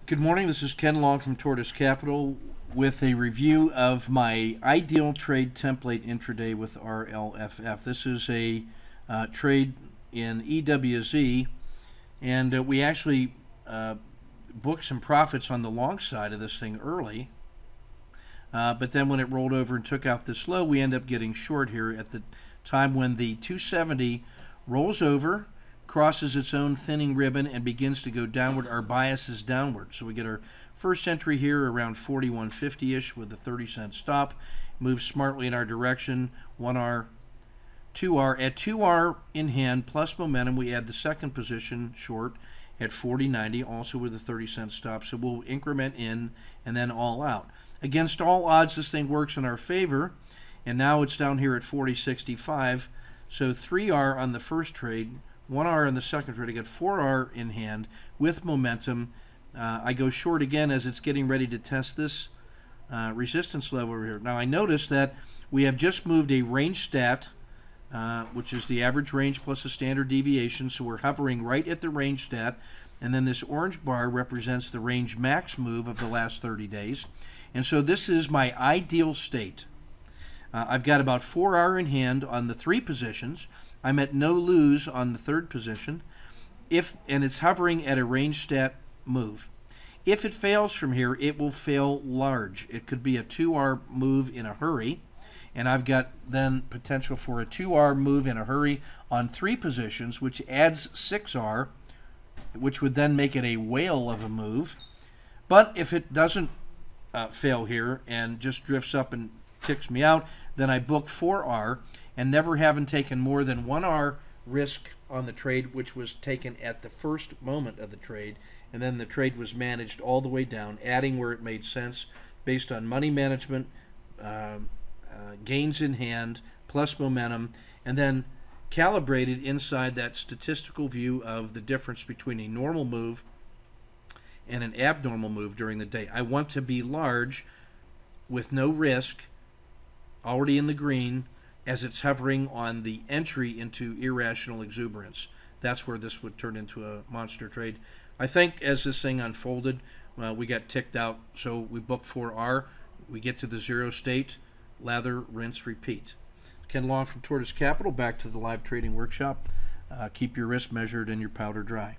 Good morning. This is Ken Long from Tortoise Capital with a review of my ideal trade template intraday with RLFF. This is a trade in EWZ, and we actually booked some profits on the long side of this thing early. But then when it rolled over and took out this low, we end up getting short here at the time when the 270 rolls over, crosses its own thinning ribbon, and begins to go downward. Our bias is downward. So we get our first entry here around 41.50-ish with a 30-cent stop. Moves smartly in our direction. 1R, 2R. At 2R in hand plus momentum, we add the second position short at 40.90, also with a 30-cent stop. So we'll increment in and then all out. Against all odds, this thing works in our favor. And now it's down here at 40.65. So 3R on the first trade, 1R in the second trade. I got 4R in hand with momentum. I go short again as it's getting ready to test this resistance level over here. Now I notice that we have just moved a range stat, which is the average range plus a standard deviation. So we're hovering right at the range stat. And then this orange bar represents the range max move of the last 30 days. And so this is my ideal state. I've got about 4R in hand on the three positions. I'm at no lose on the third position, and it's hovering at a range stat move. If it fails from here, it will fail large. It could be a 2R move in a hurry, and I've got then potential for a 2R move in a hurry on three positions, which adds 6R, which would then make it a whale of a move. But if it doesn't fail here and just drifts up and ticks me out, then I book 4R, and never having taken more than 1R risk on the trade, which was taken at the first moment of the trade, and then the trade was managed all the way down, adding where it made sense based on money management, gains in hand, plus momentum, and then calibrated inside that statistical view of the difference between a normal move and an abnormal move during the day. I want to be large with no risk, already in the green, as it's hovering on the entry into irrational exuberance. That's where this would turn into a monster trade. I think as this thing unfolded, we got ticked out, so we booked 4R. We get to the zero state, lather, rinse, repeat. Ken Long from Tortoise Capital, back to the live trading workshop. Keep your risk measured and your powder dry.